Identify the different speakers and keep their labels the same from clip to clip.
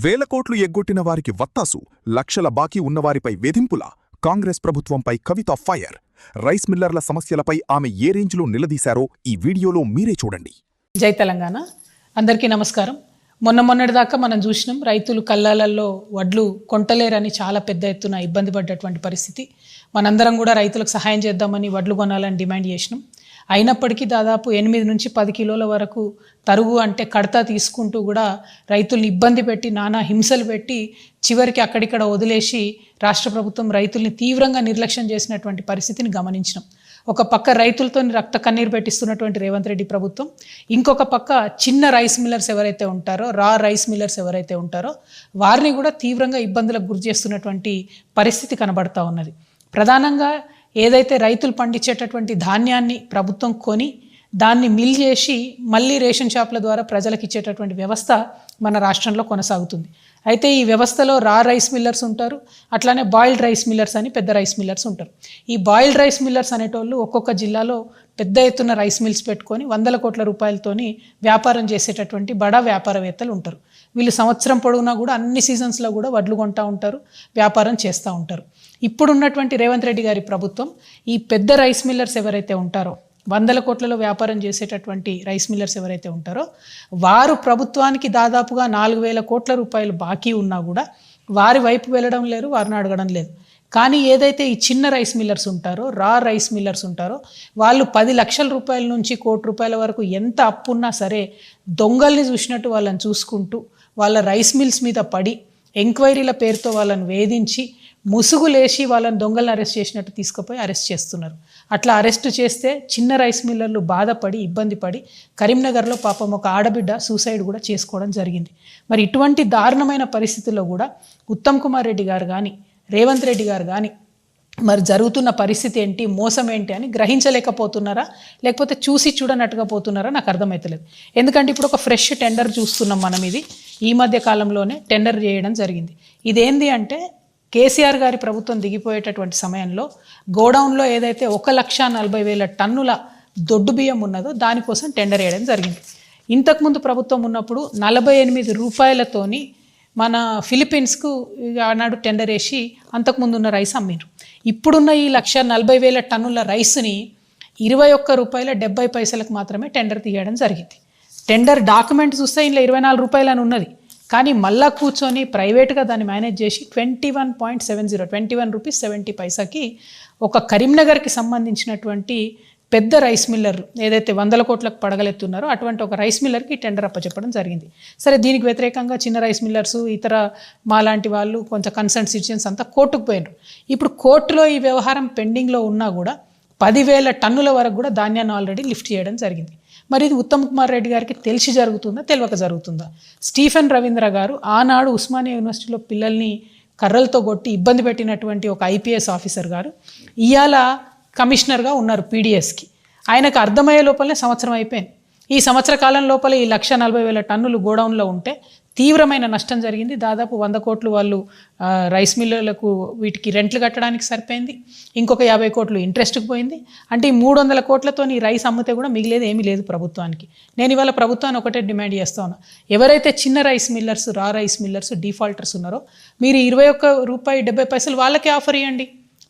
Speaker 1: వేల కోట్లు ఎగ్గొట్టిన వారికి వత్తాసు, లక్షల బాకీ ఉన్నవారిపై వేధింపుల కాంగ్రెస్ ప్రభుత్వంపై కవిత ఫైర్. రైస్ మిల్లర్ల సమస్యలపై ఆమె ఏ రేంజ్లో నిలదీశారో ఈ వీడియోలో మీరే చూడండి.
Speaker 2: జై తెలంగాణ. అందరికీ నమస్కారం. మొన్నటిదాకా మనం చూసినాం, రైతులు కల్లాలలో వడ్లు కొంటలేరని చాలా పెద్ద ఎత్తున ఇబ్బంది పడ్డటువంటి పరిస్థితి. మనందరం కూడా రైతులకు సహాయం చేద్దామని వడ్లు కొనాలని డిమాండ్ చేసినాం. అయినప్పటికీ దాదాపు 8 నుంచి 10 కిలోల వరకు తరుగు అంటే కడతా తీసుకుంటూ కూడా రైతుల్ని ఇబ్బంది పెట్టి నానా హింసలు పెట్టి చివరికి అక్కడిక్కడ వదిలేసి రాష్ట్ర ప్రభుత్వం రైతుల్ని తీవ్రంగా నిర్లక్ష్యం చేసినటువంటి పరిస్థితిని గమనించినాం. ఒక పక్క రైతులతో రక్త కన్నీరు పెట్టిస్తున్నటువంటి రేవంత్ రెడ్డి ప్రభుత్వం, ఇంకొక పక్క చిన్న రైస్ మిల్లర్స్ ఎవరైతే ఉంటారో, రైస్ మిల్లర్స్ ఎవరైతే ఉంటారో వారిని కూడా తీవ్రంగా ఇబ్బందులకు గురి చేస్తున్నటువంటి పరిస్థితి కనబడతా ఉన్నది. ప్రధానంగా ఏదైతే రైతులు పండించేటటువంటి ధాన్యాన్ని ప్రభుత్వం కొని దాన్ని మిల్ చేసి మళ్ళీ రేషన్ షాపుల ద్వారా ప్రజలకు ఇచ్చేటటువంటి వ్యవస్థ మన రాష్ట్రంలో కొనసాగుతుంది. అయితే ఈ వ్యవస్థలో రైస్ మిల్లర్స్ ఉంటారు, అట్లానే బాయిల్డ్ రైస్ మిల్లర్స్ అని పెద్ద రైస్ మిల్లర్స్ ఉంటారు. ఈ బాయిల్డ్ రైస్ మిల్లర్స్ అనేటోళ్ళు ఒక్కొక్క జిల్లాలో పెద్ద ఎత్తున రైస్ మిల్స్ పెట్టుకొని 100 కోట్ల రూపాయలతోని వ్యాపారం చేసేటటువంటి బడా వ్యాపారవేత్తలు ఉంటారు. వీళ్ళు సంవత్సరం పొడవునా కూడా అన్ని సీజన్స్లో కూడా వడ్లు కొంటూ ఉంటారు, వ్యాపారం చేస్తూ ఉంటారు. ఇప్పుడున్నటువంటి రేవంత్ రెడ్డి గారి ప్రభుత్వం ఈ పెద్ద రైస్ మిల్లర్స్ ఎవరైతే ఉంటారో, 100 కోట్లలో వ్యాపారం చేసేటటువంటి రైస్ మిల్లర్స్ ఎవరైతే ఉంటారో వారు ప్రభుత్వానికి దాదాపుగా 4,000 కోట్ల రూపాయలు బాకీ ఉన్నా కూడా వారి వైపు వెళ్ళడం లేదు, వారిని అడగడం లేదు. కానీ ఏదైతే ఈ చిన్న రైస్ మిల్లర్స్ ఉంటారో, రైస్ మిల్లర్స్ ఉంటారో వాళ్ళు 10 లక్షల రూపాయల నుంచి 1 కోటి రూపాయల వరకు ఎంత అప్పున్నా సరే దొంగల్ని చూసినట్టు వాళ్ళని చూసుకుంటూ వాళ్ళ రైస్ మిల్స్ మీద పడి ఎంక్వైరీల పేరుతో వాళ్ళని వేధించి ముసుగులేసి వాళ్ళని దొంగలను అరెస్ట్ చేసినట్టు తీసుకుపోయి అరెస్ట్ చేస్తున్నారు. అట్లా అరెస్ట్ చేస్తే చిన్న రైస్ మిల్లర్లు బాధపడి ఇబ్బంది పడి కరీంనగర్లో పాపం ఒక ఆడబిడ్డ సూసైడ్ కూడా చేసుకోవడం జరిగింది. మరి ఇటువంటి దారుణమైన పరిస్థితుల్లో కూడా ఉత్తమ్ కుమార్ రెడ్డి గారు కానీ రేవంత్ రెడ్డి గారు కానీ మరి జరుగుతున్న పరిస్థితి ఏంటి, మోసం ఏంటి అని గ్రహించలేకపోతున్నారా, లేకపోతే చూసి చూడనట్టుగా పోతున్నారా నాకు అర్థమవుతలేదు. ఎందుకంటే ఇప్పుడు ఒక ఫ్రెష్ టెండర్ చూస్తున్నాం మనం. ఇది ఈ మధ్య కాలంలోనే టెండర్ చేయడం జరిగింది. ఇదేంది అంటే కేసీఆర్ గారి ప్రభుత్వం దిగిపోయేటటువంటి సమయంలో గోడౌన్లో ఏదైతే 1,40,000 టన్నుల దొడ్డు బియ్యం ఉన్నదో దానికోసం టెండర్ వేయడం జరిగింది. ఇంతకుముందు ప్రభుత్వం ఉన్నప్పుడు 48 రూపాయలతోని మన ఫిలిప్పీన్స్కు ఆనాడు టెండర్ వేసి అంతకుముందు ఉన్న రైస్ అమ్మిండ్రు. ఇప్పుడున్న ఈ 1,40,000 టన్నుల రైస్ని 21 రూపాయల 70 పైసలకు మాత్రమే టెండర్ తీయడం జరిగింది. టెండర్ డాక్యుమెంట్ చూస్తే ఇందులో 24 రూపాయలు అని ఉన్నది. కానీ మళ్ళా కూర్చొని ప్రైవేట్గా దాన్ని మేనేజ్ చేసి 21 రూపీస్ 70 పైసాకి ఒక కరీంనగర్కి సంబంధించినటువంటి పెద్ద రైస్ మిల్లర్ ఏదైతే 100 కోట్లకు పడగలెత్తున్నారో అటువంటి ఒక రైస్ మిల్లర్కి టెండర్ అప్పచెప్పడం జరిగింది. సరే, దీనికి వ్యతిరేకంగా చిన్న రైస్ మిల్లర్స్, ఇతర మాలాంటి వాళ్ళు కొంచెం కన్సర్న్ సిటిజన్స్ అంతా కోర్టుకు పోయినారు. ఇప్పుడు కోర్టులో ఈ వ్యవహారం పెండింగ్లో ఉన్నా కూడా 10,000 టన్నుల వరకు కూడా ధాన్యాన్ని ఆల్రెడీ లిఫ్ట్ చేయడం జరిగింది. మరి ఇది ఉత్తమ్ కుమార్ రెడ్డి గారికి తెలిసి జరుగుతుందా, తెలియక జరుగుతుందా? స్టీఫెన్ రవీంద్ర గారు ఆనాడు ఉస్మానియా యూనివర్సిటీలో పిల్లల్ని కర్రలతో కొట్టి ఇబ్బంది పెట్టినటువంటి ఒక IPS ఆఫీసర్ గారు ఇవాళ కమిషనర్గా ఉన్నారు PDSకి. ఆయనకు అర్థమయ్యే లోపలనే సంవత్సరం అయిపోయింది. ఈ సంవత్సర కాలం లోపల ఈ 1,40,000 టన్నులు గోడౌన్లో ఉంటే తీవ్రమైన నష్టం జరిగింది. దాదాపు 100 కోట్లు వాళ్ళు రైస్ మిల్లర్లకు వీటికి రెంట్లు కట్టడానికి సరిపోయింది. ఇంకొక 50 కోట్లు ఇంట్రెస్ట్కి పోయింది. అంటే ఈ 300 కోట్లతో ఈ రైస్ అమ్మితే కూడా మిగిలేదు ఏమీ లేదు ప్రభుత్వానికి. నేను ఇవాళ ప్రభుత్వాన్ని ఒకటే డిమాండ్ చేస్తా ఉన్నా, ఎవరైతే చిన్న rice millers, rice millers defaulters ఉన్నారో మీరు 21 రూపాయి 70 పైసలు వాళ్ళకే ఆఫర్ ఇవ్వండి.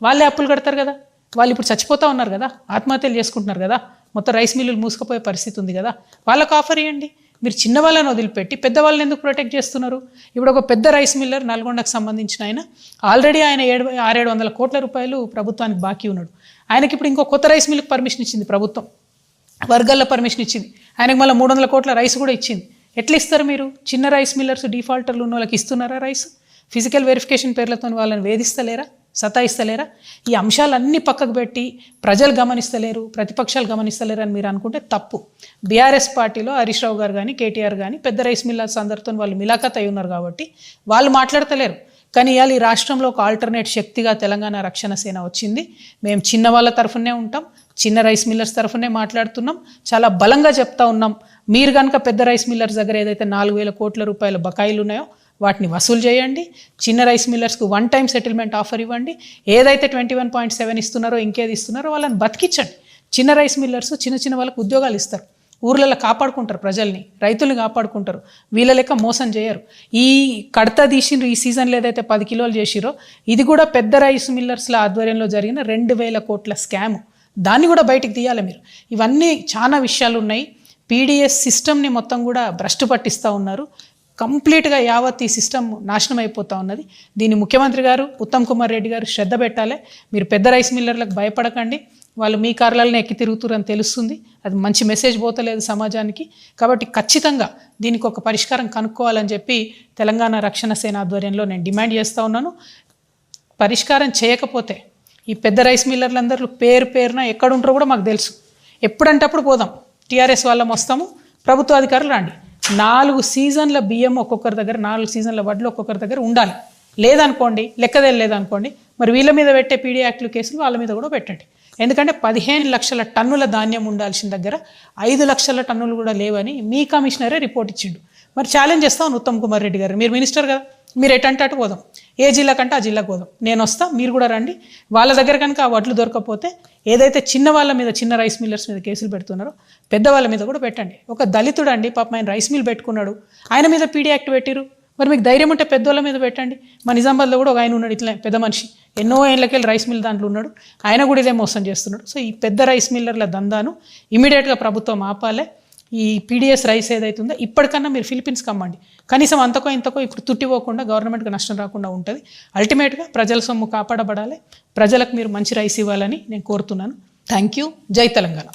Speaker 2: వాళ్ళే అప్పులు కడతారు కదా. వాళ్ళు ఇప్పుడు చచ్చిపోతూ ఉన్నారు కదా, ఆత్మహత్యలు చేసుకుంటున్నారు కదా, మొత్తం రైస్ మిల్లులు మూసుకుపోయే పరిస్థితి ఉంది కదా, వాళ్ళకు ఆఫర్ ఇవ్వండి. మీరు చిన్న వాళ్ళని వదిలిపెట్టి పెద్దవాళ్ళని ఎందుకు ప్రొటెక్ట్ చేస్తున్నారు? ఇప్పుడు ఒక పెద్ద రైస్ మిల్లర్ నల్గొండకు సంబంధించిన ఆయన ఆల్రెడీ ఆయన 600-700 కోట్ల రూపాయలు ప్రభుత్వానికి బాకీ ఉన్నాడు. ఆయనకి ఇప్పుడు ఇంకో కొత్త రైస్ మిల్లుకి పర్మిషన్ ఇచ్చింది ప్రభుత్వం, వర్గాల్లో పర్మిషన్ ఇచ్చింది. ఆయనకు మళ్ళీ 300 కోట్ల రైస్ కూడా ఇచ్చింది. ఎట్లా ఇస్తారు మీరు? చిన్న రైస్ మిల్లర్స్ డిఫాల్టర్లు ఉన్న వాళ్ళకి ఇస్తున్నారా రైస్? ఫిజికల్ వెరిఫికేషన్ పేర్లతో వాళ్ళని వేధిస్తలేరా, సతాయిస్తలేరా? ఈ అంశాలన్నీ పక్కకు పెట్టి ప్రజలు గమనిస్తలేరు, ప్రతిపక్షాలు గమనిస్తలేరు అని మీరు అనుకుంటే తప్పు. బీఆర్ఎస్ పార్టీలో హరీష్ రావు గారు కానీ KTR కానీ పెద్ద రైస్ మిల్లర్స్ అందరితో వాళ్ళు మిలాఖత్ అయి ఉన్నారు కాబట్టి వాళ్ళు మాట్లాడతలేరు. కానీ ఇవాళ ఈ రాష్ట్రంలో ఒక ఆల్టర్నేట్ శక్తిగా తెలంగాణ రక్షణ సేన వచ్చింది. మేము చిన్న వాళ్ళ తరఫునే ఉంటాం, చిన్న రైస్ మిల్లర్స్ తరఫునే మాట్లాడుతున్నాం, చాలా బలంగా చెప్తా ఉన్నాం. మీరు కనుక పెద్ద రైస్ మిల్లర్స్ దగ్గర ఏదైతే 4,000 కోట్ల రూపాయల బకాయిలు ఉన్నాయో వాటిని వసూలు చేయండి. చిన్న రైస్ మిల్లర్స్కు 1 టైం సెటిల్మెంట్ ఆఫర్ ఇవ్వండి. ఏదైతే 21.7 ఇస్తున్నారో, ఇంకేది ఇస్తున్నారో వాళ్ళని బతికించండి. చిన్న రైస్ మిల్లర్స్ చిన్న వాళ్ళకు ఉద్యోగాలు ఇస్తారు. ఊర్లలో కాపాడుకుంటారు, ప్రజల్ని రైతుల్ని కాపాడుకుంటారు, వీళ్ళ లెక్క మోసం చేయరు. ఈ కడత తీసిండ్రు ఈ సీజన్లో ఏదైతే 10 కిలోలు చేసిరో ఇది కూడా పెద్ద రైస్ మిల్లర్స్ల ఆధ్వర్యంలో జరిగిన 2,000 కోట్ల స్కామ్. దాన్ని కూడా బయటికి తీయాలి మీరు. ఇవన్నీ చాలా విషయాలు ఉన్నాయి. పీడిఎస్ సిస్టమ్ని మొత్తం కూడా భ్రష్టు పట్టిస్తూ ఉన్నారు. కంప్లీట్గా యావత్ ఈ సిస్టమ్ నాశనం అయిపోతూ ఉన్నది. దీన్ని ముఖ్యమంత్రి గారు ఉత్తమ్ కుమార్ రెడ్డి గారు శ్రద్ధ పెట్టాలి. మీరు పెద్ద రైస్ మిల్లర్లకు భయపడకండి, వాళ్ళు మీ కార్యాలను ఎక్కి తిరుగుతారని తెలుస్తుంది. అది మంచి మెసేజ్ పోతలేదు సమాజానికి. కాబట్టి ఖచ్చితంగా దీనికి ఒక పరిష్కారం కనుక్కోవాలని చెప్పి తెలంగాణ రక్షణ సేన ఆధ్వర్యంలో నేను డిమాండ్ చేస్తూ ఉన్నాను. పరిష్కారం చేయకపోతే ఈ పెద్ద రైస్ మిల్లర్లందరూ పేరున ఎక్కడుంటారో కూడా మాకు తెలుసు. ఎప్పుడంటే అప్పుడు పోదాం, టీఆర్ఎస్ వాళ్ళం వస్తాము, ప్రభుత్వ అధికారులు రండి. 4 సీజన్ల బియ్యం ఒక్కొక్కరి దగ్గర, 4 సీజన్ల వడ్లు ఒక్కొక్కరి దగ్గర ఉండాలి. లేదనుకోండి, లెక్కదేలు లేదనుకోండి, మరి వీళ్ళ మీద పెట్టే పీడీ యాక్ట్లు కేసులు వాళ్ళ మీద కూడా పెట్టండి. ఎందుకంటే 15 లక్షల టన్నుల ధాన్యం ఉండాల్సిన దగ్గర 5 లక్షల టన్నులు కూడా లేవని మీ కమిషనరే రిపోర్ట్ ఇచ్చిండు. మరి ఛాలెంజ్ చేస్తాను ఉత్తమ్ కుమార్ రెడ్డి గారు, మీరు మినిస్టర్ కదా, మీరు ఎటంటే అటు పోదాం, ఏ జిల్లాకంటే ఆ జిల్లాకు పోదాం, నేను వస్తా, మీరు కూడా రండి. వాళ్ళ దగ్గర కనుక ఆ వడ్లు దొరకకపోతే ఏదైతే చిన్న వాళ్ళ మీద, చిన్న రైస్ మిల్లర్స్ మీద కేసులు పెడుతున్నారో పెద్దవాళ్ళ మీద కూడా పెట్టండి. ఒక దళితుడు అండి పాపం, ఆయన రైస్ మిల్ పెట్టుకున్నాడు, ఆయన మీద పీడీ యాక్ట్ పెట్టిరు. మరి మీకు ధైర్యం ఉంటే పెద్దోళ్ళ మీద పెట్టండి. మా నిజామాబాద్లో కూడా ఒక ఆయన ఉన్నాడు, ఇట్లా పెద్ద మనిషి, ఎన్నో ఏళ్ళకెళ్ళి రైస్ మిల్ దాంట్లో ఉన్నాడు, ఆయన కూడా ఇదే మోసం చేస్తున్నాడు. సో ఈ పెద్ద రైస్ మిల్లర్ల దందాను ఇమీడియట్గా ప్రభుత్వం ఆపాలే. ఈ పీడిఎస్ రైస్ ఏదైతుందో ఇప్పటికన్నా మీరు ఫిలిపీన్స్ కమ్మండి, కనీసం అంతకో ఇంతకో ఇప్పుడు తుట్టిపోకుండా గవర్నమెంట్కి నష్టం రాకుండా ఉంటుంది. అల్టిమేట్గా ప్రజల సొమ్ము కాపాడబడాలి, ప్రజలకు మీరు మంచి రైస్ ఇవ్వాలని నేను కోరుతున్నాను. Thank you. జై తెలంగాణ.